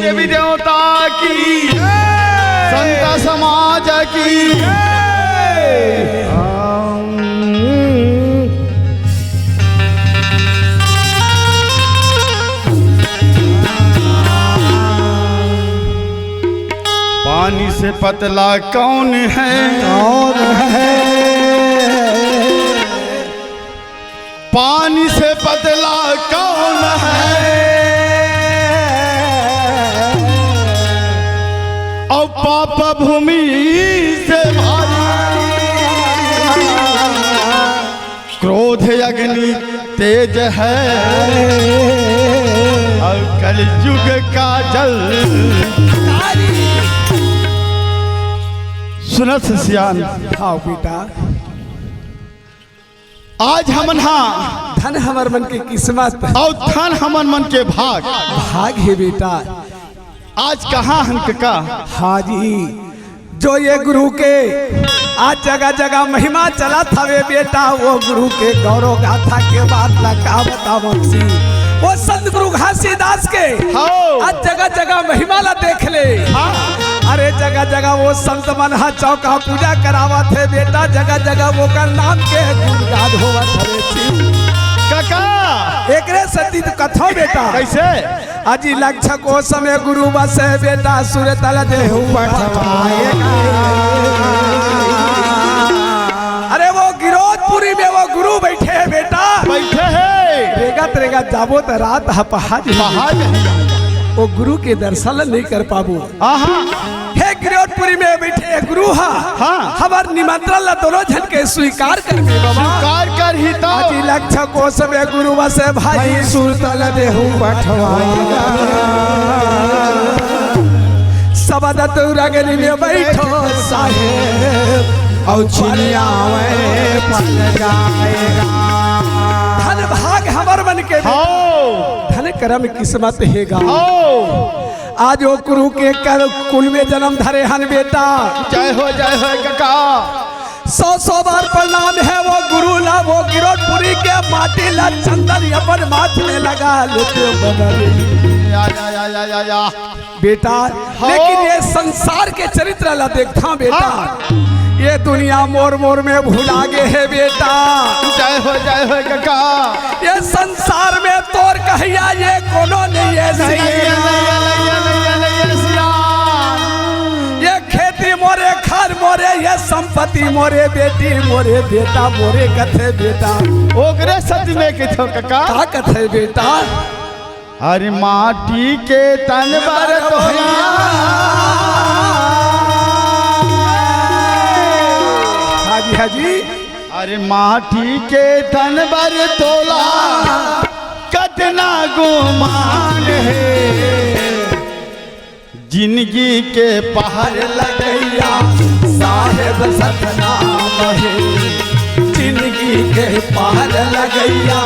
देवी देवता की, संत समाज की। पानी से पतला कौन है? कौन है? पानी से पतला कौन है? और पाप भूमि से भारी, क्रोध अग्नि तेज है, और कलयुग का जल। सुनत सियान। हाँ बेटा, आज हमन हा धन हमर मन के किस्मत और धन हमन मन के भाग। भाग है बेटा। आज कहाँ हंक का? हाँ जी, जो ये गुरु के आज जगह जगह महिमा चला था वे बेटा, वो गुरु के गौरव गाथा के बाद लगा बताओ सी, वो संत गुरु घासीदास के आज जगह जगह महिमा ला देख ले। अरे जगह जगह वो संत मन हा चौका पूजा करावा थे बेटा, जगह जगह वो का नाम के गुणगान होवा थे काका। एकरे सती कथो बेटा कैसे? अजी लक्ष्य को समय गुरु बसे बेटा, सूर्य तल देहु बैठवाएगा। अरे वो गिरोधपुरी में वो गुरु बैठे है बेटा, बैठे है। रेगत रेगत जाबो तो रात पहाड़ वो गुरु के दर्शन नहीं कर पाबो। हे गिरोधपुरी में बैठे गुरु हाँ हमार निमंत्रण ला दोनों जन के स्वीकार कर बाबा, स्वीकार कर ही तो। अजी लक्ष्य को समय गुरु बसे भाई, सूर्य तल देहु बैठवाएगा। सबद रगनी में बैठो साहेब, और चिड़िया पल जाएगा। धन भाग हमर मन के, धन कर्म किस्मत हेगा। आज वो गुरु के कर कुल में जन्म धरे हन बेटा। जय हो काका। 100 बार प्रणाम है वो गुरु ला, वो गिरोधपुरी के माटी ला चंदन अपन माथ में लगा लेते बेटा। लेकिन ये संसार के चरित्र ला देखता बेटा, ये दुनिया मोर मोर में भुला गे है बेटा। जय हो काका। ये संसार में तोर कहिया ये कोनो नहीं है। ये खेती मोरे, घर मोरे, ये संपत्ति मोरे, बेटी मोरे, बेटा मोरे कथे बेटा। ओकरे सती में किथो काका? का कथे बेटा? अरे माटी के तन पर हाजी। अरे माटी के तन बर तोला, कतना गुमान है। जिंदगी के पहाड़ लगैया साहेब सतनाम है। जिंदगी के पहाड़ लगैया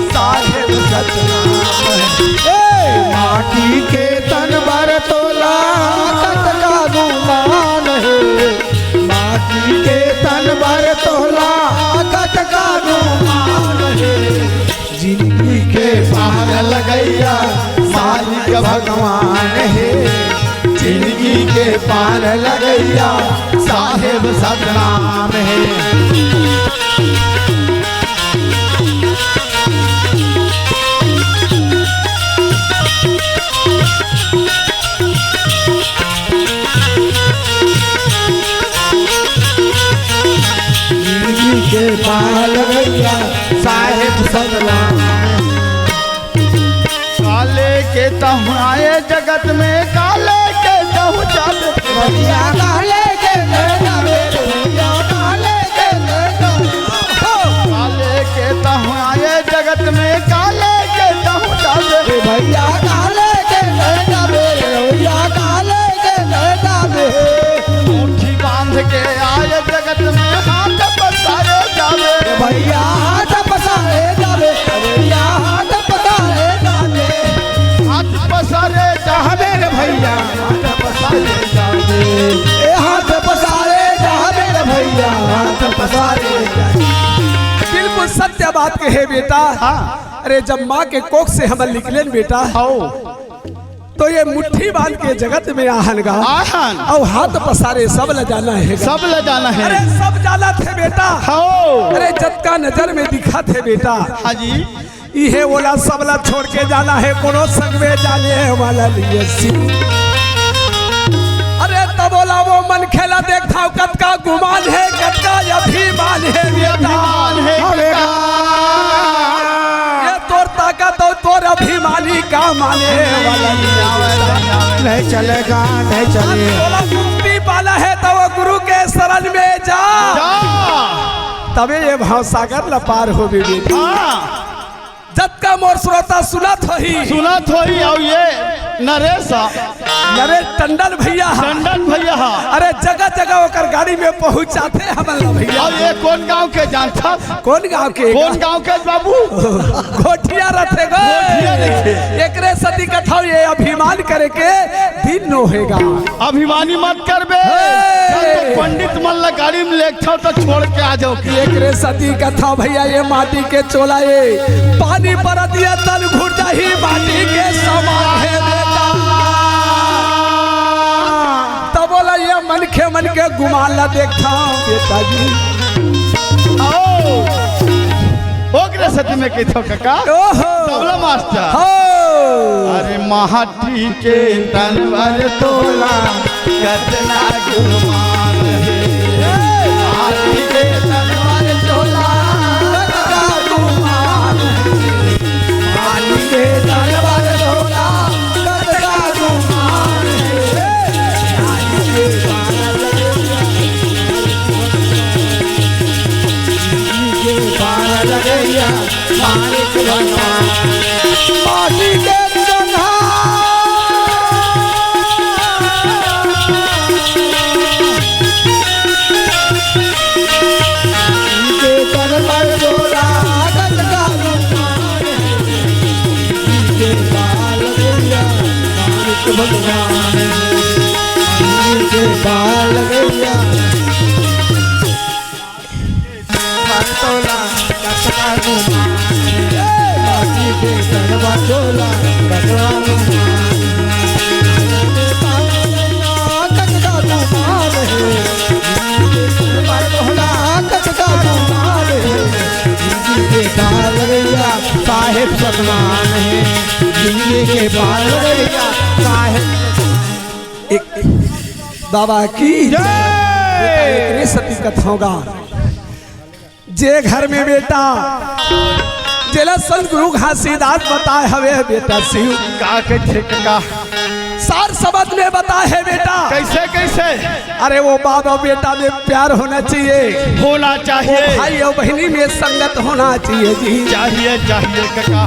साहेब सतनाम है। माटी के तन बर तोला, कतना गुमान है। माटी के तन बर तोला, कतना गुमान है। जिंदगी के पहाड़ लगैया मालिक भगवान है। जिंदगी के पार लगैया साहेब सतनाम है। जिंदगी के पार लगैया सगवान काले के तहु आए जगत में काले के तहु जावे भैया काले के जावे भैया काले के जावे काले के तहु आए जगत में काले के तहु जावे भैया काले के जावे भैया काले के जावे मुट्ठी बांध के आए जगत में हाथ पसारे जावे भैया हाथ पसारे जावे भैया हाथ पसारे जावे हाथ पसारे जावे रे भैया हाथ पसारे जावे ए हाथ पसारे जावे रे भैया हाथ पसारे जावे बिल्कुल सत्य बात कहे बेटा। अरे जब माँ के कोख से हम निकले बेटा तो ये मुट्ठी बांध के जगत में आहन गा आहन और हाथ पसारे सब ल जाना है सब ले जाना है अरे सब जाना थे बेटा। अरे जत्का नजर में दिखा थे बेटा। हाँ जी इहे बोला सबला छोड़ के जाना है कोनो संग में जाने वाला लिए सी। अरे तब बोला वो मन खेला देखा कत का गुमान है कत का अभिमान है बेटा। अभिमान है ये तोर ताकत और तोर अभिमानी का माने वाला नहीं चलेगा नहीं चले बोला मुक्ति पाला है तो वो गुरु के शरण में जा तबे ये भाव सागर लपार हो भी बेटा। जब का मोर श्रोता सुनत होई और ये नरेश नरेश टंडन भैया टंडन भैया अरे जगह जगह होकर गाड़ी में पहुंचाते हमारा भैया। और ये कौन गांव के जानता कौन गांव के कौन गांव के बाबू घोटिया रथे एकरे सती कथा ये अभिमान करे के दिन न होएगा। अभिमानी मत करबे तो पंडित मन ला गाड़ी में ले तो छोड़ के आ जाओ एकरे सती कथा भैया ये माटी के चोला ये पानी पर दिया तन घुटा ही माटी के समान है बेटा। तब बोला ये मन के गुमान ला देखता बेटा जी। ओकरे सती में कहतो काका ओहो तबला मास्टर हो अरे माटी के तनवर तोला कतना गुमान है माटी के तनवर तोला कतका गुमान माटी के तलवार तोला कतका गुमान लगैया मानिक भगवान माटी के जगह के तलवार तोला कतका गुमान के बाल गैया मानिक भगवान के बाल गैया तोला कतका गुमान माटी के तलवार तोला कतका गुमान कतका गुमान है तलवार तोला कतका गुमान है जिंदगी के बाल गैया साहेब सलमान है जिंदगी के बाल गैया साहेब एक बाबा की जय। सती कथाओं का जे घर में बेटा जेला संत गुरु घासीदास बताए हवे बेटा शिव का के ठेका सार शब्द में बताए है बेटा। कैसे कैसे अरे वो बाप और बेटा में प्यार होना चाहिए होना वो चाहिए भाई और बहनी में संगत होना चाहिए जी। चाहिए चाहिए काका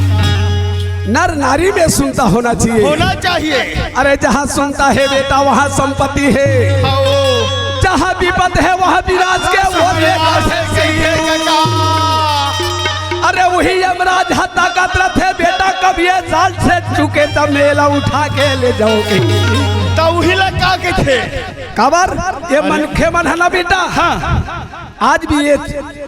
नर नारी में सुनता होना चाहिए होना चाहिए अरे जहाँ सुनता है बेटा वहाँ संपत्ति है आओ जहाँ विपद है वहाँ विराज के वो बेटा है सही है। अरे वही यमराज ताकत रखे बेटा कब ये साल से चुके तब मेला उठा के ले जाओगे तो वही लगा के थे कबर ये मन खे मन है ना बेटा। हाँ आज भी ये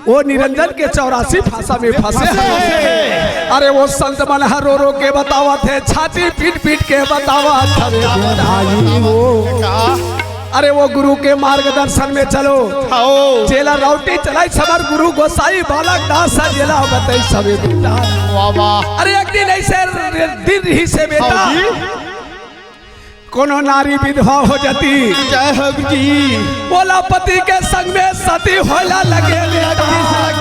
वो निरंजन के 84 भाषा में फंसे हैं। अरे वो संत मन रो रो के बतावा थे छाती पीट पीट के बतावा था वो। अरे वो गुरु के मार्गदर्शन में चलो आओ चेला राउटी चलाई समर गुरु गोसाई बालक दास जेला बताई सबे बेटा। वाह वाह अरे एक दिन ऐसे दिन ही से बेटा कोनो नारी विधवा हो जाती जय हो जी बोला पति के संग में सती होला लगे बेटा।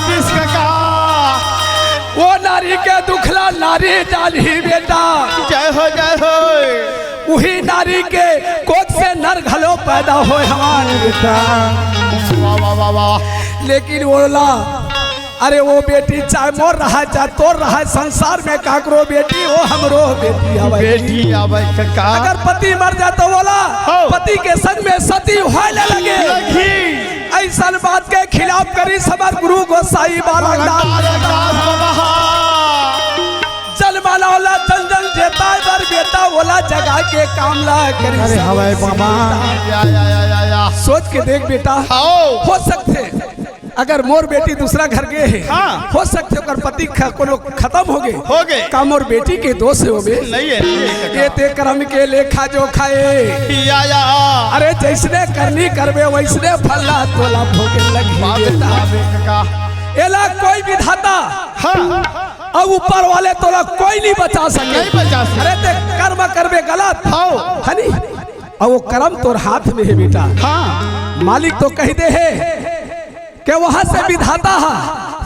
किस का वो नारी के दुखला नारी डाली बेटा, जय हो वही नारी के कोख से नर घलो पैदा हो हमारे बेटा। वाह वाह वाह वाह। लेकिन बोला अरे वो बेटी चाहे मोर रहा चाहे तोर रहा, संसार में काकरो बेटी हो हमरो बेटी हवे। बेटी आवे कका। अगर पति मर जाए तो बोला हो। पति के संग में सती होने लगे। ऐसा बात के खिलाफ करी समर गुरु गोसाई बालक जल माला वाला जल जल जेता बर बेटा बोला जगा के कामला करी। अरे हवाई बाबा या। सोच के देख बेटा, हो सकते अगर मोर बेटी दूसरा घर गए है, हाँ। हो सकते ओकर पति कोनो खत्म हो गए, का मोर बेटी के दोष हो गए नहीं है ये ते कर्म के लेखा जो खाए। या। अरे जैसने करनी करबे वैसने फलना तोला भोगे लगी बेटा। कका एला कोई विधाता हाँ अब ऊपर वाले तोला कोई नहीं बचा सके। नहीं बचा सके। अरे ते कर्म करबे गलत हाँ। है नी, अब वो कर्म तोर हाथ में है बेटा। हाँ मालिक तो कह दे है कि वहां से विधाता है,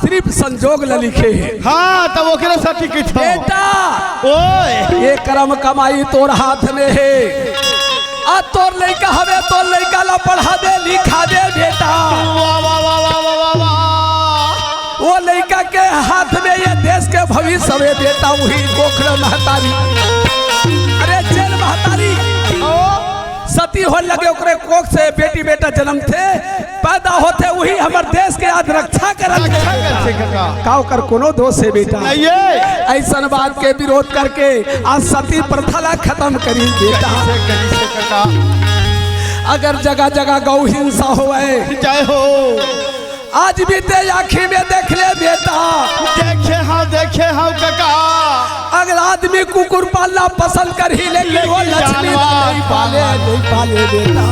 सिर्फ संजोग ल लिखे है। हाँ तब ओकरे सर्टिफिकेट बेटा ओए ये कर्म कमाई तोर हाथ में है। आ तोर लइका हवे तोर लइका ला पढ़ा दे लिखा दे बेटा। वाह वाह वाह वाह वाह वाह। वो लइका के हाथ में ये देश के भविष्य हवे बेटा। वही गोखले महतारी, अरे जेल महतारी सती हो लगे ओकरे कोख से बेटी बेटा जन्म थे पैदा होते, वही हमारे देश के आज रक्षा करत का ओकर कोनो दोष है बेटा। ऐसा बात के विरोध करके आज सती प्रथा ला खत्म करी बेटा। अगर जगह जगह गौ हिंसा होवे जय हो। आज भी ते आँखी में देख ले बेटा। देखे हाँ कका। अगर आदमी कुकुर पालना पसंद कर ही लेकिन वो लक्ष्मी नहीं पाले बेटा।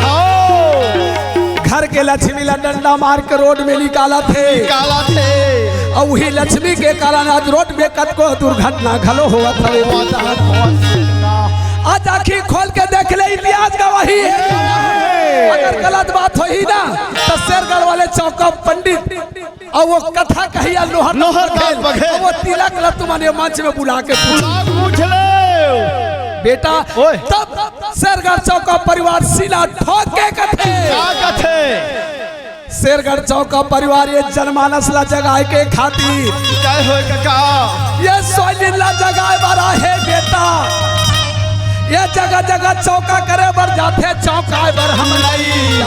घर के लक्ष्मी ला डंडा मार के रोड में निकाला थे और वही लक्ष्मी के कारण आज रोड में कत को दुर्घटना घलो हुआ था। आज आँखी खोल के देख ले इतिहास गवाही है। अगर गलत बात हो ही ना तो शेरगढ़ वाले चौका पंडित और वो कथा कही लोहर बघेल वो तिलक ला तुम्हारे मंच में बुला के पूछ ले बेटा। तब शेरगढ़ चौका परिवार सिला ठोक के कथे शेरगढ़ चौका परिवार ये जनमानस ला जगाए के खातिर जय हो कका। ये सोलिन ला जगाए बारा है बेटा। ये जगह जगह चौका करे बर जाते चौका बर हम नहीं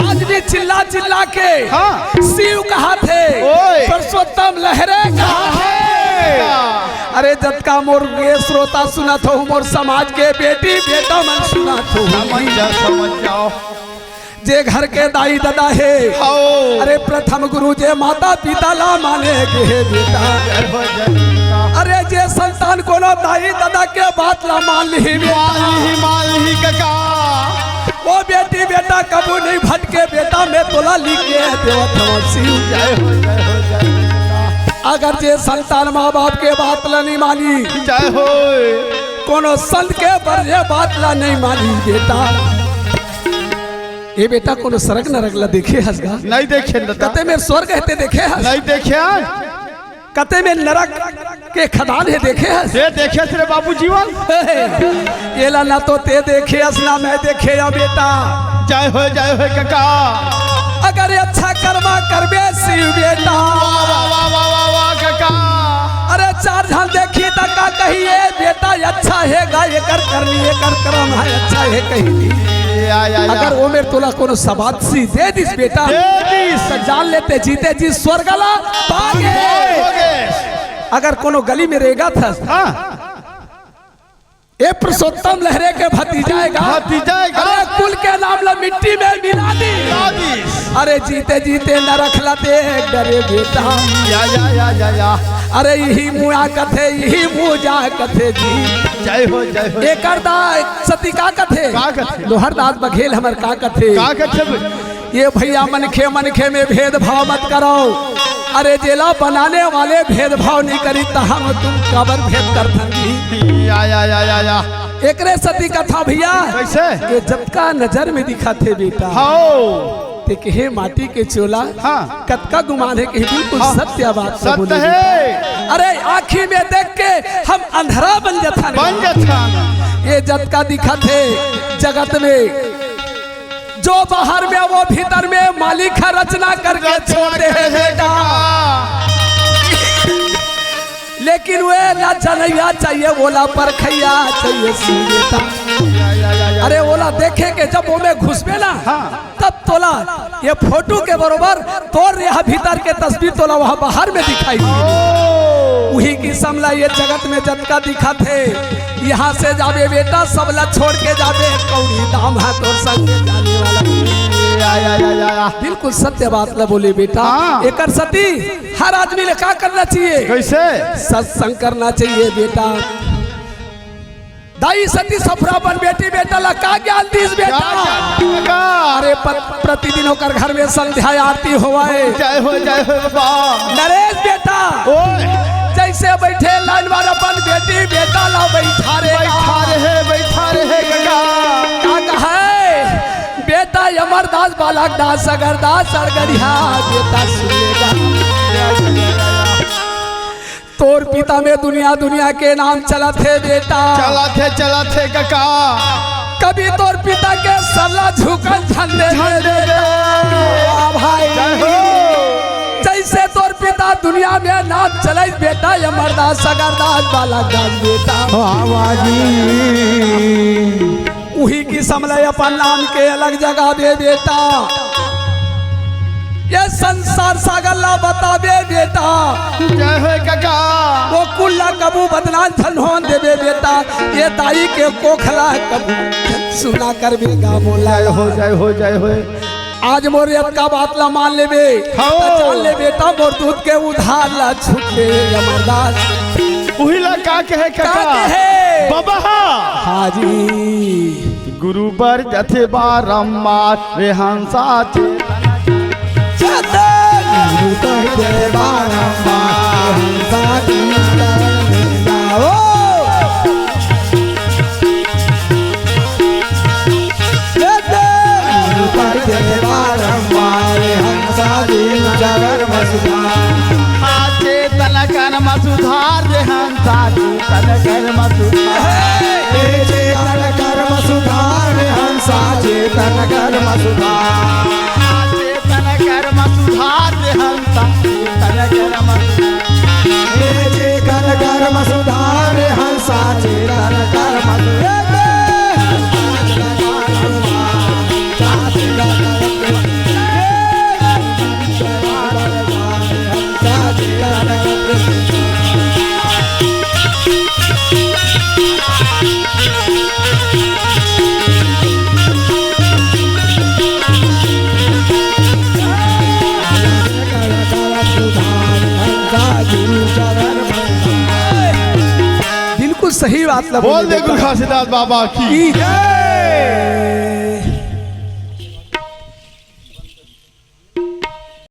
आज भी चिल्ला चिल्ला के शिव कहा थे, पुरुषोत्तम लहरे कहा थे। अरे जब का मोर ये श्रोता सुना था मोर समाज के बेटी बेटा मन सुना था। समझ जाओ जे घर के दाई दादा है अरे प्रथम गुरु जे माता पिता ला माने के बेटा। अरे जे संतान को ना दाई दादा के बात ला मान ली कका। वो बेटी बेटा कबू नहीं भटके बेटा मैं तोला लिख के अगर जे संतान माँ बाप के बात ला नहीं मानी जय हो। कोनो संत के बरजे बात ला नहीं मानी बेटा। ये बेटा कोनो सरक नरक ला देखे हसगा नहीं देखे कते में स्वर्ग है देखे हस नहीं देखे कते में नरक के खदान है देखे हस देखे थे बाबू जीवन। ये ला ना तो ते देखे हस ना मैं देखे या बेटा। जय हो कका। अगर अच्छा कर्मा करबे शिव बेटा। वाह कका। अरे चार झाल देखी तक का कहिए बेटा अच्छा है गा ये कर करनी ये कर करम है अच्छा है कहीं। अगर वो मेरे तोला कोनो सबात सी दे दिस बेटा जान लेते जीते जी स्वर्गला पागे। अगर कोनो गली में रहेगा था ये पुरुषोत्तम लहरे के भतीजाएगा अरे कुल के नाम ला मिट्टी में मिला दी। अरे जीते जीते न रखला दे डरे बेटा। या। अरे यही मुआ कथे यही मुजा कथे जी। जय हो एक सती का कथे लोहरदास बघेल हमर का कथे ये भैया मनखे में भेदभाव मत करो। अरे जेला बनाने वाले भेदभाव नहीं करी तो हम तुम कबर भेद कर देंगी। या। एकरे सती कथा भैया कैसे ये जब का नजर में दिखा थे बेटा। ते कहे माटी के चोला हाँ। कतका गुमान है कि बिल्कुल हाँ। सत्य बात सत्य बोली है। बेटा। अरे आँखी में देख के हम अंधेरा बन जाता बन जाता ये जत का दिखा थे जगत में जो बाहर में वो भीतर में मालिक है रचना करके छोड़ते हैं बेटा। लेकिन वे ना जनैया चाहिए बोला परखैया चाहिए बेटा। अरे ओला देखे के जब वो में घुसबे ना हाँ। तब तोला ये फोटो के बरोबर तोर यहाँ भीतर के तस्वीर तोला वहाँ बाहर में दिखाई वही की समला ये जगत में जतका दिखा थे। यहाँ से जावे बेटा सबला छोड़ के जावे कौड़ी दाम है तो संग जाने वाला बिल्कुल सत्य बात ला बोले बेटा। हाँ। एकर सती हर आदमी ने क्या करना चाहिए कैसे सत्संग करना चाहिए बेटा। दाई सती सफरापन बेटी बेटा ला का ज्ञान दीस बेटा। अरे प्रतिदिन होकर घर में संध्या आरती होवाए जय हो बाबा। नरेश बेटा ओए जैसे बैठे लाइन वाला अपन बेटी बेटा ला बैठा रे बैठा रहे का कहा है बेटा अमरदास बालक दास अगरदास अड़गड़िया बेटा सुनेगा तोर पिता में दुनिया दुनिया के नाम चला थे बेटा। चला थे काका कभी तोर पिता के सला झुकल झंडे भाई जैसे तोर पिता दुनिया में नाम चले बेटा अमरदास अगरदास बालक दास बेटा। उही की समलय अपन नाम के अलग जगह दे बेटा। ये संसार सागल्ला बतावे बेटा जय हो काका वो कुल्ला कबू बदनाम धनहोन देवे बेटा। ये दाई के कोखला कबू सुना कर बेगा बोला जय हो आज मोर का बात ला मान लेबे जान ले बेटा मोर दूध के उधार ला छूटे अमरदास उही ला का कहे काका बाबा हाजी गुरु बर जथे बारम्बार रे हंसा तन मसुधार रे हंसा तन कर मसुधार रे हंसा चेतन कर मसुधार मसुधार रे हंसा चेतन कर मसुधार रे हंसा चेतन कर बिल्कुल सही बात ला बोल दे गुरु घासीदास बाबा की जय।